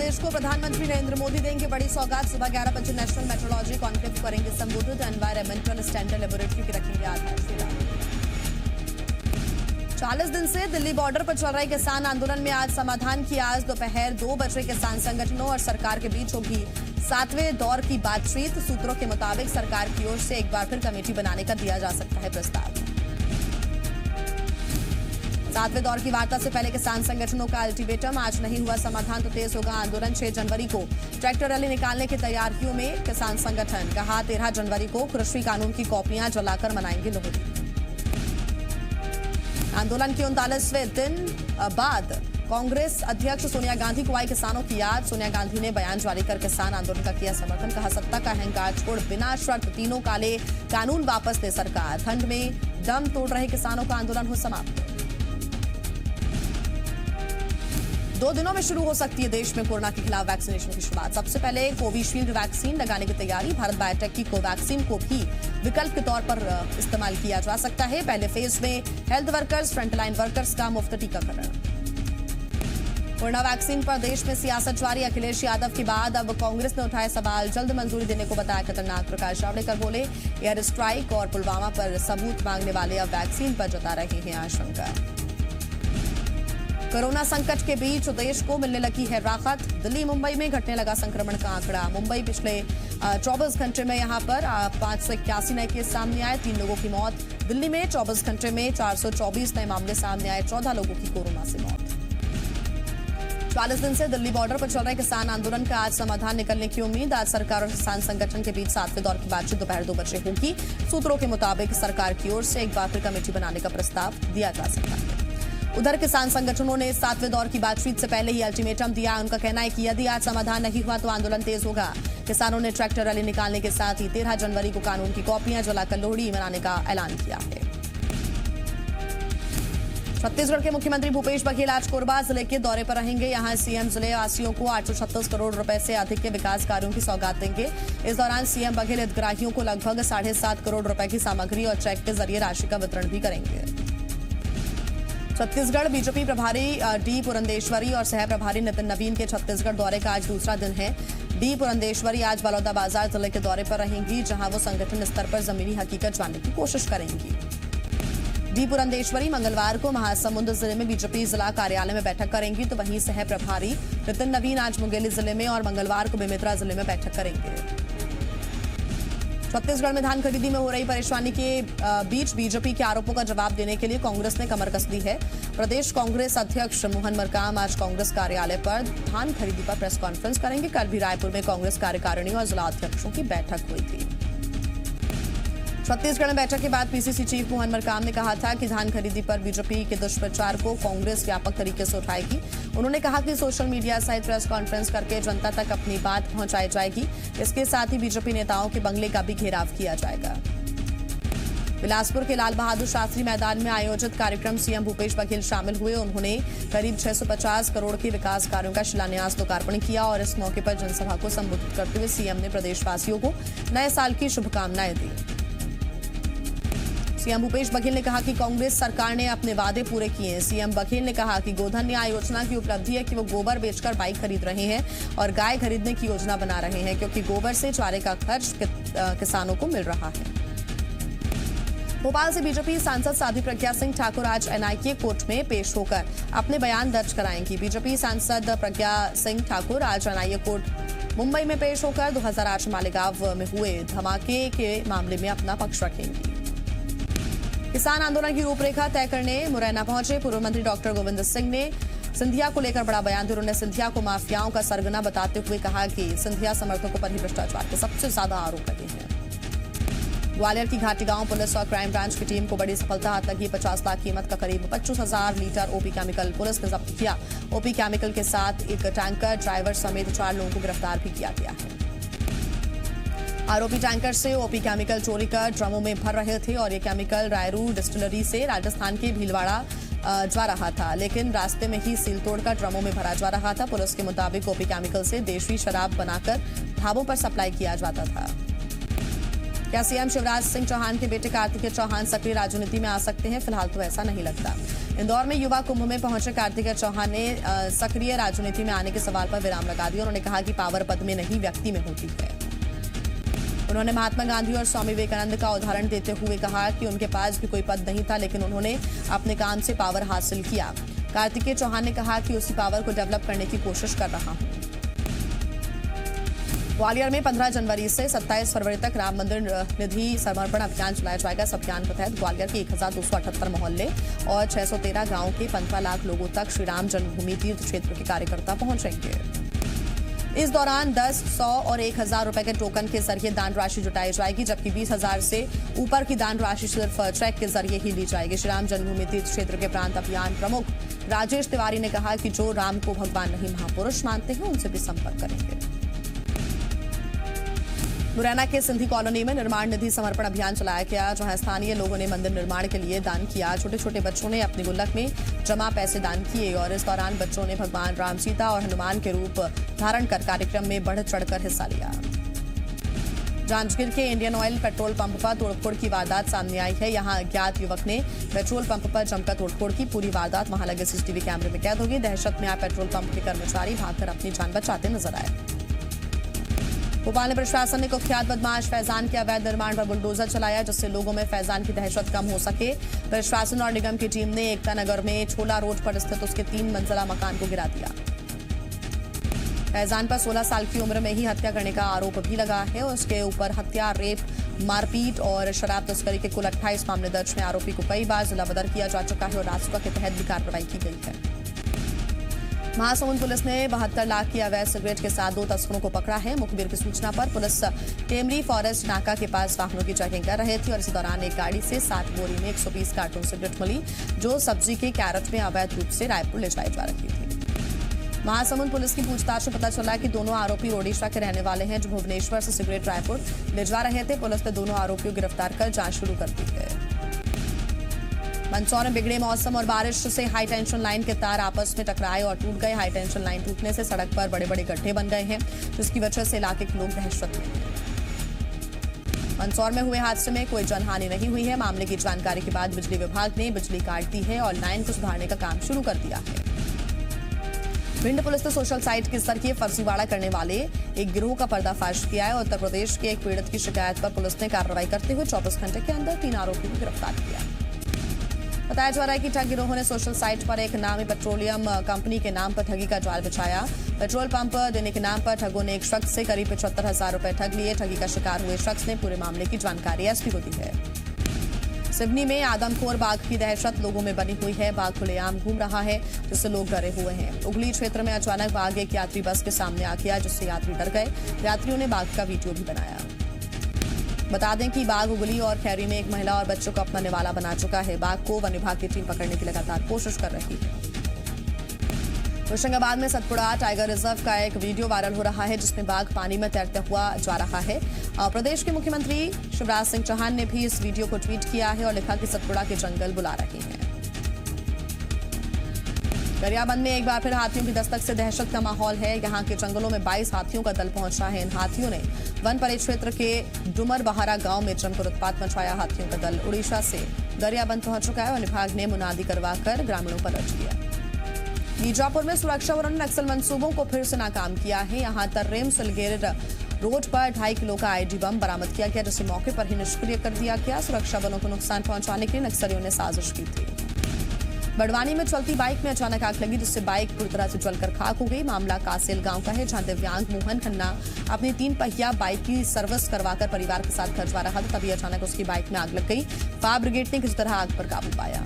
प्रदेश को प्रधानमंत्री नरेंद्र मोदी देंगे बड़ी सौगात। सुबह 11 बजे नेशनल मेट्रोलॉजी कॉन्क्लेव करेंगे संबोधित। एनवायरमेंटल स्टैंडर्ड लेबोरेटरी की रखेंगे आधारशिला। 40 दिन से दिल्ली बॉर्डर पर चल रहे किसान आंदोलन में आज समाधान की। आज दोपहर 2 बजे किसान संगठनों और सरकार के बीच होगी 7वें दौर की बातचीत। सूत्रों के मुताबिक सरकार की ओर से एक बार फिर कमेटी बनाने का दिया जा सकता है प्रस्ताव। 7वें दौर की वार्ता से पहले किसान संगठनों का अल्टीमेटम। आज नहीं हुआ समाधान तो तेज होगा आंदोलन। 6 जनवरी को ट्रैक्टर रैली निकालने की तैयारियों में किसान संगठन। कहा 13 जनवरी को कृषि कानून की कॉपियां जलाकर मनाएंगे लोहड़ी। आंदोलन के 39वें दिन बाद कांग्रेस अध्यक्ष सोनिया गांधी को आई किसानों की याद। सोनिया गांधी ने बयान जारी कर किसान आंदोलन का किया समर्थन। कहा सत्ता का अहंकार छोड़ बिना शर्त तीनों काले कानून वापस दे सरकार। ठंड में दम तोड़ रहे किसानों का आंदोलन हो समाप्त। 2 दिनों में शुरू हो सकती है देश में कोरोना के खिलाफ वैक्सीनेशन की शुरुआत। सबसे पहले कोविशील्ड वैक्सीन लगाने की तैयारी। भारत बायोटेक की कोवैक्सीन को भी विकल्प के तौर पर इस्तेमाल किया जा सकता है। पहले फेज में हेल्थ वर्कर्स, फ्रंटलाइन वर्कर्स का मुफ्त टीकाकरण। कोरोना वैक्सीन पर देश में सियासत जारी। अखिलेश यादव के बाद अब कांग्रेस ने उठाए सवाल। जल्द मंजूरी देने को बताया खतरनाक। प्रकाश जावड़ेकर बोले एयर स्ट्राइक और पुलवामा पर सबूत मांगने वाले अब वैक्सीन पर जता रहे हैं आशंका। कोरोना संकट के बीच देश को मिलने लगी है राहत। दिल्ली मुंबई में घटने लगा संक्रमण का आंकड़ा। मुंबई पिछले 24 घंटे में यहां पर 581 नए केस सामने आए, 3 लोगों की मौत। दिल्ली में 24 घंटे में 424 नए मामले सामने आए, 14 लोगों की कोरोना से मौत। 40 दिन से दिल्ली बॉर्डर पर चल रहे किसान आंदोलन का आज समाधान निकलने की उम्मीद। आज सरकार और किसान संगठन के बीच 7वें दौर की बातचीत दोपहर 2 बजे होगी। सूत्रों के मुताबिक सरकार की ओर से एक बार फिर कमेटी बनाने का प्रस्ताव दिया जा सकता है। उधर किसान संगठनों ने 7वें दौर की बातचीत से पहले ही अल्टीमेटम दिया। उनका कहना है कि यदि आज समाधान नहीं हुआ तो आंदोलन तेज होगा। किसानों ने ट्रैक्टर रैली निकालने के साथ ही 13 जनवरी को कानून की कॉपियां जलाकर लोहड़ी मनाने का ऐलान किया है। छत्तीसगढ़ के मुख्यमंत्री भूपेश बघेल आज कोरबा जिले के दौरे पर रहेंगे। यहां सीएम जिले वासियों को 836 करोड़ रुपए से अधिक के विकास कार्यों की सौगात देंगे। इस दौरान सीएम बघेल हितग्राहियों को लगभग 7.5 करोड़ रुपए की सामग्री और चेक के जरिए राशि का वितरण भी करेंगे। छत्तीसगढ़ बीजेपी प्रभारी डी पुरंदेश्वरी और सह प्रभारी नितिन नवीन के छत्तीसगढ़ दौरे का आज दूसरा दिन है। डी पुरंदेश्वरी आज बलौदाबाजार जिले के दौरे पर रहेंगी, जहां वो संगठन स्तर पर जमीनी हकीकत जानने की कोशिश करेंगी। डी पुरंदेश्वरी मंगलवार को महासमुंद जिले में बीजेपी जिला कार्यालय में बैठक करेंगी, तो वहीं सह प्रभारी नितिन नवीन आज मुंगेली जिले में और मंगलवार को बेमेतरा जिले में बैठक करेंगे। छत्तीसगढ़ में धान खरीदी में हो रही परेशानी के बीच बीजेपी के आरोपों का जवाब देने के लिए कांग्रेस ने कमर कस दी है। प्रदेश कांग्रेस अध्यक्ष मोहन मरकाम आज कांग्रेस कार्यालय पर धान खरीदी पर प्रेस कॉन्फ्रेंस करेंगे। कल भी रायपुर में कांग्रेस कार्यकारिणी और जिला अध्यक्षों की बैठक हुई थी। छत्तीसगढ़ में बैठक के बाद पीसीसी चीफ मोहन मरकाम ने कहा था कि धान खरीदी पर बीजेपी के दुष्प्रचार को कांग्रेस व्यापक तरीके से उठाएगी। उन्होंने कहा कि सोशल मीडिया सहित प्रेस कॉन्फ्रेंस करके जनता तक अपनी बात पहुंचाई जाएगी। इसके साथ ही बीजेपी नेताओं के बंगले का भी घेराव किया जाएगा। बिलासपुर के लाल बहादुर शास्त्री मैदान में आयोजित कार्यक्रम सीएम भूपेश बघेल शामिल हुए। उन्होंने करीब 650 करोड़ के विकास कार्यों का शिलान्यास लोकार्पण किया और इस मौके पर जनसभा को संबोधित करते हुए सीएम ने प्रदेशवासियों को नए साल की शुभकामनाएं दी। सीएम भूपेश बघेल ने कहा कि कांग्रेस सरकार ने अपने वादे पूरे किए हैं। सीएम बघेल ने कहा कि गोधन न्याय योजना की उपलब्धि है कि वो गोबर बेचकर बाइक खरीद रहे हैं और गाय खरीदने की योजना बना रहे हैं, क्योंकि गोबर से चारे का खर्च किसानों को मिल रहा है। भोपाल से बीजेपी सांसद साध्वी प्रज्ञा सिंह ठाकुर आज एनआईए कोर्ट में पेश होकर अपने बयान दर्ज कराएंगी। बीजेपी सांसद प्रज्ञा सिंह ठाकुर आज एनआईए कोर्ट मुंबई में पेश होकर 2008 मालेगांव में हुए धमाके के मामले में अपना पक्ष रखेंगी। किसान आंदोलन की रूपरेखा तय करने मुरैना पहुंचे पूर्व मंत्री डॉक्टर गोविंद सिंह ने सिंधिया को लेकर बड़ा बयान दिया। उन्होंने सिंधिया को माफियाओं का सरगना बताते हुए कहा कि सिंधिया समर्थकों पर ही भ्रष्टाचार के सबसे ज्यादा आरोप लगे हैं। ग्वालियर की घाटी गांव पुलिस और क्राइम ब्रांच की टीम को बड़ी सफलता हाथ लगी। 50 लाख कीमत का करीब 25,000 लीटर ओपी केमिकल पुलिस ने जब्त किया। ओपी केमिकल के साथ एक टैंकर ड्राइवर समेत 4 लोगों को गिरफ्तार भी किया गया है। आरोपी टैंकर से ओपी केमिकल चोरी कर ड्रमों में भर रहे थे और ये केमिकल रायरू डिस्टिलरी से राजस्थान के भीलवाड़ा जा रहा था, लेकिन रास्ते में ही सील तोड़कर ड्रमों में भरा जा रहा था। पुलिस के मुताबिक ओपी केमिकल से देशी शराब बनाकर ढाबों पर सप्लाई किया जाता था। क्या सीएम शिवराज सिंह चौहान के बेटे कार्तिकेय चौहान सक्रिय राजनीति में आ सकते हैं? फिलहाल तो ऐसा नहीं लगता। इंदौर में युवा कुंभ में पहुंचे कार्तिकेय चौहान ने सक्रिय राजनीति में आने के सवाल पर विराम लगा दिया। उन्होंने कहा कि पावर पद में नहीं, व्यक्ति में होती है। उन्होंने महात्मा गांधी और स्वामी विवेकानंद का उदाहरण देते हुए कहा कि उनके पास भी कोई पद नहीं था, लेकिन उन्होंने अपने काम से पावर हासिल किया। कार्तिकेय चौहान ने कहा कि उसी पावर को डेवलप करने की कोशिश कर रहा हूं। ग्वालियर में 15 जनवरी से 27 फरवरी तक राम मंदिर निधि समर्पण अभियान चलाया जाएगा। इस अभियान के तहत ग्वालियर के 1278 मोहल्ले और 613 गांव के 15 लाख लोगों तक श्री राम जन्मभूमि तीर्थ क्षेत्र के कार्यकर्ता पहुंचेंगे। इस दौरान 10, 100 और 1000 रुपए के टोकन के जरिए दान राशि जुटाई जाएगी, जबकि 20,000 से ऊपर की दान राशि सिर्फ चेक के जरिए ही ली जाएगी। श्री राम जन्मभूमि तीर्थ क्षेत्र के प्रांत अभियान प्रमुख राजेश तिवारी ने कहा कि जो राम को भगवान नहीं महापुरुष मानते हैं, उनसे भी संपर्क करेंगे। मुरैना के सिंधी कॉलोनी में निर्माण निधि समर्पण अभियान चलाया गया, जहां स्थानीय लोगों ने मंदिर निर्माण के लिए दान किया। छोटे छोटे बच्चों ने अपनी गुल्लक में जमा पैसे दान किए और इस दौरान बच्चों ने भगवान राम, सीता और हनुमान के रूप धारण कर कार्यक्रम में बढ़ चढ़कर हिस्सा लिया। जांजगीर के इंडियन ऑयल पेट्रोल पंप पर तोड़फोड़ की वारदात सामने आई है। यहां अज्ञात युवक ने पेट्रोल पंप पर जमकर तोड़फोड़ की। पूरी वारदात वहां लगे सीसीटीवी कैमरे में कैद होगी। दहशत में आए पेट्रोल पंप के कर्मचारी भागकर अपनी जान बचाते नजर आए। भोपाल में प्रशासन ने कुख्यात बदमाश फैजान के अवैध निर्माण पर बुलडोजर चलाया, जिससे लोगों में फैजान की दहशत कम हो सके। प्रशासन और निगम की टीम ने एकता नगर में छोला रोड पर स्थित उसके 3 मंजिला मकान को गिरा दिया। फैजान पर 16 साल की उम्र में ही हत्या करने का आरोप भी लगा है। उसके ऊपर हत्या, रेप, मारपीट और शराब तस्करी के कुल 28 मामले दर्ज हैं। आरोपी को कई बार जिला बदर किया जा चुका है और रासुका के तहत भी कार्रवाई की गई है। महासमुंद पुलिस ने 72 लाख की अवैध सिगरेट के साथ 2 तस्करों को पकड़ा है। मुखबिर की सूचना पर पुलिस टेमरी फॉरेस्ट नाका के पास वाहनों की चेकिंग कर रहे थे और इसी दौरान एक गाड़ी से 60 बोरी में 120 कार्टून सिगरेट मिली, जो सब्जी के कैरेट में अवैध रूप से रायपुर ले जाई जा रही थी। महासमुंद पुलिस की पूछताछ में पता चला कि दोनों आरोपी ओडिशा के रहने वाले हैं, जो भुवनेश्वर से सिगरेट रायपुर ले जा रहे थे। पुलिस ने दोनों आरोपियों को गिरफ्तार कर जांच शुरू कर दी है। मंदसौर में बिगड़े मौसम और बारिश से हाई टेंशन लाइन के तार आपस में टकराए और टूट गए। हाई टेंशन लाइन टूटने से सड़क पर बड़े बड़े गड्ढे बन गए हैं, जिसकी वजह से इलाके के लोग दहशत में हैं। मंदसौर में हुए हादसे में कोई जनहानि नहीं हुई है। मामले की जानकारी के बाद बिजली विभाग ने बिजली काट दी है और लाइन को सुधारने का काम शुरू कर दिया है। भिंड पुलिस ने सोशल साइट के जरिए फर्जीवाड़ा करने वाले एक गिरोह का पर्दाफाश किया है। उत्तर प्रदेश के एक पीड़ित की शिकायत पर पुलिस ने कार्रवाई करते हुए 24 घंटे के अंदर 3 आरोपियों को गिरफ्तार किया। बताया जा रहा है कि ठग गिरोह ने सोशल साइट पर एक नामी पेट्रोलियम कंपनी के नाम पर ठगी का जाल बिछाया। पेट्रोल पंप देने के नाम पर ठगों ने एक शख्स से करीब 75,000 रुपए ठग लिए। ठगी का शिकार हुए शख्स ने पूरे मामले की जानकारी एसपी को दी है। सिवनी में आदमखोर बाघ की दहशत लोगों में बनी हुई है। बाघ खुलेआम घूम रहा है, जिससे लोग डरे हुए हैं। उगली क्षेत्र में अचानक बाघ एक यात्री बस के सामने आ गया, जिससे यात्री डर गए। यात्रियों ने बाघ का वीडियो भी बनाया। बता दें कि बाघ उगली और खैरी में एक महिला और बच्चों को अपना निवाला बना चुका है। बाघ को वन विभाग की टीम पकड़ने की लगातार कोशिश कर रही है। होशंगाबाद में सतपुड़ा टाइगर रिजर्व का एक वीडियो वायरल हो रहा है, जिसमें बाघ पानी में तैरता हुआ जा रहा है। प्रदेश के मुख्यमंत्री शिवराज सिंह चौहान ने भी इस वीडियो को ट्वीट किया है और लिखा कि सतपुड़ा के जंगल बुला रहे हैं। गरियाबंद में एक बार फिर हाथियों की दस्तक से दहशत का माहौल है। यहां के जंगलों में 22 हाथियों का दल पहुंचा है। इन हाथियों ने वन परिक्षेत्र के डुमर बहारा गांव में जमकर उत्पात मचाया। हाथियों का दल उड़ीसा से गरियाबंद पहुंच चुका है और विभाग ने मुनादी करवाकर ग्रामीणों पर अलर्ट किया। बीजापुर में सुरक्षा बलों ने नक्सल मंसूबों को फिर से नाकाम किया है। यहां तर्रेम सिलगेर रोड पर 2.5 किलो का आईडी बम बरामद किया गया, जिसे मौके पर ही निष्क्रिय कर दिया गया। सुरक्षा बलों को नुकसान पहुंचाने के लिए नक्सलियों ने साजिश की थी। बड़वानी में चलती बाइक में अचानक आग लगी, जिससे बाइक पूरी तरह से जलकर खाक हो गई। मामला कासेल गांव का है, जहां दिव्यांग मोहन खन्ना अपनी 3 पहिया बाइक की सर्विस करवाकर परिवार के साथ घर जा रहा था। तभी अचानक उसकी बाइक में आग लग गई। फायर ब्रिगेड ने किसी तरह आग पर काबू पाया।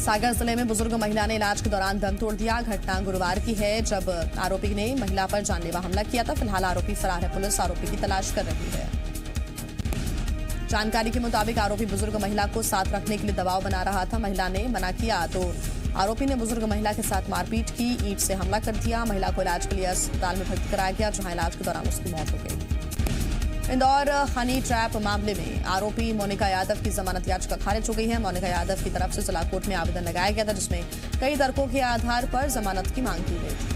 सागर जिले में बुजुर्ग महिला ने इलाज के दौरान दम तोड़ दिया। घटना गुरुवार की है, जब आरोपी ने महिला पर जानलेवा हमला किया था। फिलहाल आरोपी फरार है। पुलिस आरोपी की तलाश कर रही है। जानकारी के मुताबिक आरोपी बुजुर्ग महिला को साथ रखने के लिए दबाव बना रहा था। महिला ने मना किया तो आरोपी ने बुजुर्ग महिला के साथ मारपीट की, ईंट से हमला कर दिया। महिला को इलाज के लिए अस्पताल में भर्ती कराया गया, जहां इलाज के दौरान उसकी मौत हो गई। इंदौर हनी ट्रैप मामले में आरोपी मोनिका यादव की जमानत याचिका खारिज हो गई है। मोनिका यादव की तरफ से जिला कोर्ट में आवेदन लगाया गया था, जिसमें कई तर्कों के आधार पर जमानत की मांग की गई थी।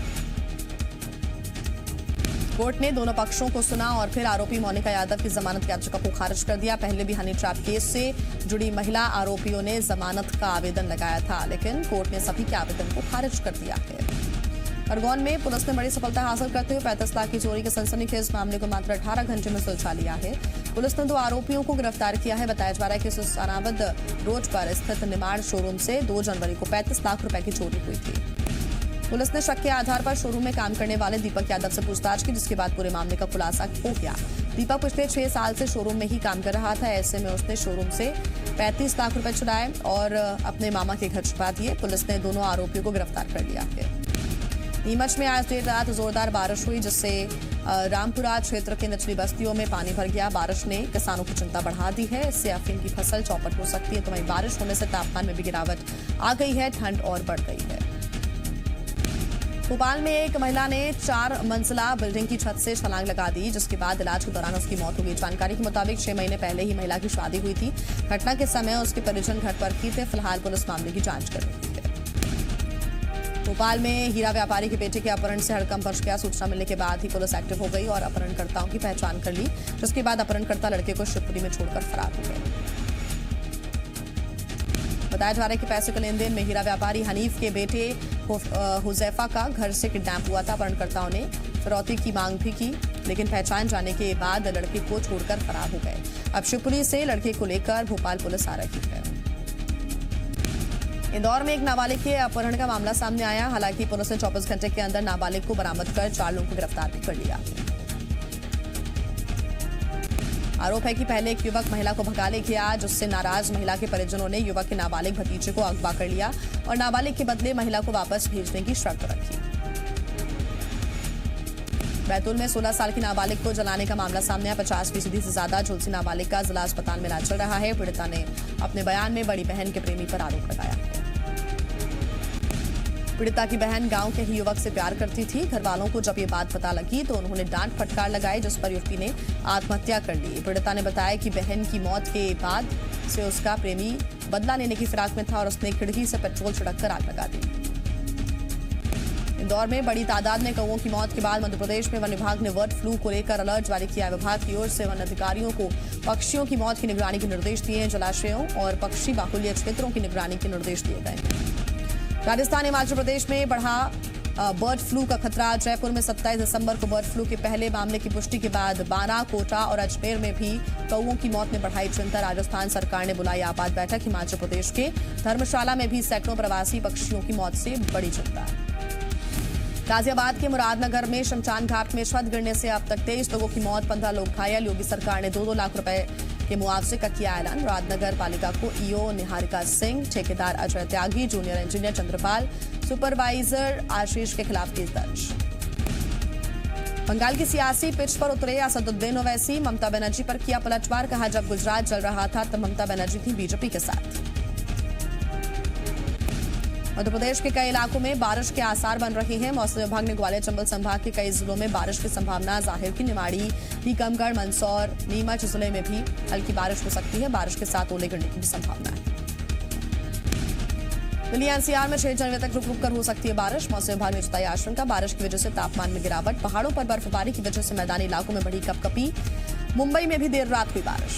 कोर्ट ने दोनों पक्षों को सुना और फिर आरोपी मोनिका यादव की जमानत याचिका को खारिज कर दिया। पहले भी हनी ट्रैप केस से जुड़ी महिला आरोपियों ने जमानत का आवेदन लगाया था, लेकिन कोर्ट ने सभी के आवेदन को खारिज कर दिया है। खरगोन में पुलिस ने बड़ी सफलता हासिल करते हुए 35 लाख की चोरी के सनसनीखेज मामले को मात्र 18 घंटे में सुलझा लिया है। पुलिस ने 2 आरोपियों को गिरफ्तार किया है। बताया जा रहा है कि सुल्तानाबाद रोड पर स्थित निमाड़ शोरूम से 2 जनवरी को 35 लाख रुपए की चोरी हुई थी। पुलिस ने शक के आधार पर शोरूम में काम करने वाले दीपक यादव से पूछताछ की, जिसके बाद पूरे मामले का खुलासा हो गया। दीपक पिछले 6 साल से शोरूम में ही काम कर रहा था। ऐसे में उसने शोरूम से 35 लाख रुपए चुराए और अपने मामा के घर छुपा दिए। पुलिस ने दोनों आरोपियों को गिरफ्तार कर लिया है। नीमच में आज देर रात जोरदार बारिश हुई, जिससे रामपुरा क्षेत्र के निचली बस्तियों में पानी भर गया। बारिश ने किसानों की चिंता बढ़ा दी है। इससे अफीम की फसल चौपट हो सकती है। तो वहीं बारिश होने से तापमान में भी गिरावट आ गई है, ठंड और बढ़ गई है। भोपाल में एक महिला ने 4 मंजिला बिल्डिंग की छत से छलांग लगा दी, जिसके बाद इलाज के दौरान उसकी मौत हो गई। जानकारी के मुताबिक 6 महीने पहले ही महिला की शादी हुई थी। घटना के समय उसके परिजन घर पर ही थे। फिलहाल पुलिस मामले की जांच कर रही है। भोपाल में हीरा व्यापारी के बेटे के अपहरण से हड़कंप मच गया। सूचना मिलने के बाद ही पुलिस एक्टिव हो गई और अपहरणकर्ताओं की पहचान कर ली, जिसके बाद अपहरणकर्ता लड़के को शिवपुरी में छोड़कर फरार हो गए। बताया जा रहा है कि पैसे का लेन देन में हीरा व्यापारी हनीफ के बेटे हुजैफा का घर से किडनैप हुआ था। अपहरणकर्ताओं ने फिरौती की मांग भी की, लेकिन पहचान जाने के बाद लड़के को छोड़कर फरार हो गए। अब शिवपुरी से लड़के को लेकर भोपाल पुलिस आ रही है। इंदौर में एक नाबालिग के अपहरण का मामला सामने आया। हालांकि पुलिस ने 24 घंटे के अंदर नाबालिग को बरामद कर 4 लोगों को गिरफ्तार भी कर लिया। आरोप है कि पहले एक युवक महिला को भगा ले गया, जिससे नाराज महिला के परिजनों ने युवक के नाबालिग भतीजे को अगवा कर लिया और नाबालिग के बदले महिला को वापस भेजने की शर्त रखी। बैतूल में 16 साल की नाबालिग को जलाने का मामला सामने आया। 50% से ज्यादा झुलसी नाबालिग का जिला अस्पताल में इलाज चल रहा है। पीड़िता ने अपने बयान में बड़ी बहन के प्रेमी पर आरोप लगाया है। पीड़िता की बहन गांव के ही युवक से प्यार करती थी। घर वालों को जब ये बात पता लगी तो उन्होंने डांट फटकार लगाई, जिस पर युवती ने आत्महत्या कर ली। पीड़िता ने बताया कि बहन की मौत के बाद से उसका प्रेमी बदला लेने की फिराक में था और उसने खिड़की से पेट्रोल छिड़ककर आग लगा दी। इंदौर में बड़ी तादाद में कौओं की मौत के बाद मध्य प्रदेश में वन विभाग ने बर्ड फ्लू को लेकर अलर्ट जारी किया। विभाग की ओर से वन अधिकारियों को पक्षियों की मौत की निगरानी के निर्देश दिए। जलाशयों और पक्षी बाहुल्य क्षेत्रों की निगरानी के निर्देश दिए गए। राजस्थान हिमाचल प्रदेश में बढ़ा बर्ड फ्लू का खतरा। जयपुर में 27 दिसंबर को बर्ड फ्लू के पहले मामले की पुष्टि के बाद बारा, कोटा और अजमेर में भी कौओं की मौत ने बढ़ाई चिंता। राजस्थान सरकार ने बुलाई आपात बैठक। हिमाचल प्रदेश के धर्मशाला में भी सैकड़ों प्रवासी पक्षियों की मौत से बड़ी चिंता। गाजियाबाद के मुरादनगर में शमशान घाट में छत गिरने से अब तक 23 लोगों की मौत, 15 लोग घायल। योगी सरकार ने 2-2 लाख रुपए के मुआवजे का किया ऐलान। मुरादनगर पालिका को ईओ निहारिका सिंह, ठेकेदार Ajay Tyagi, junior engineer Chandrapal, supervisor आशीष के खिलाफ केस दर्ज। बंगाल की सियासी पिच पर उतरे असदुद्दीन ओवैसी। ममता बनर्जी पर किया पलटवार। कहा, जब गुजरात चल रहा था तब ममता बनर्जी थी बीजेपी के साथ। मध्य प्रदेश के कई इलाकों में बारिश के आसार बन रहे हैं। मौसम विभाग ने ग्वालियर चंबल संभाग के कई जिलों में बारिश की संभावना जाहिर की। निमाड़ी, टीकमगढ़, मंदसौर, नीमच जिले में भी हल्की बारिश हो सकती है। बारिश के साथ ओले गिरने की भी संभावना है। दिल्ली एनसीआर में 6 जनवरी तक रुक रुक कर हो सकती है बारिश। मौसम विभाग ने जताई आशंका। बारिश की वजह से तापमान में गिरावट। पहाड़ों पर बर्फबारी की वजह से मैदानी इलाकों में बढ़ी कपकपी। मुंबई में भी देर रात हुई बारिश।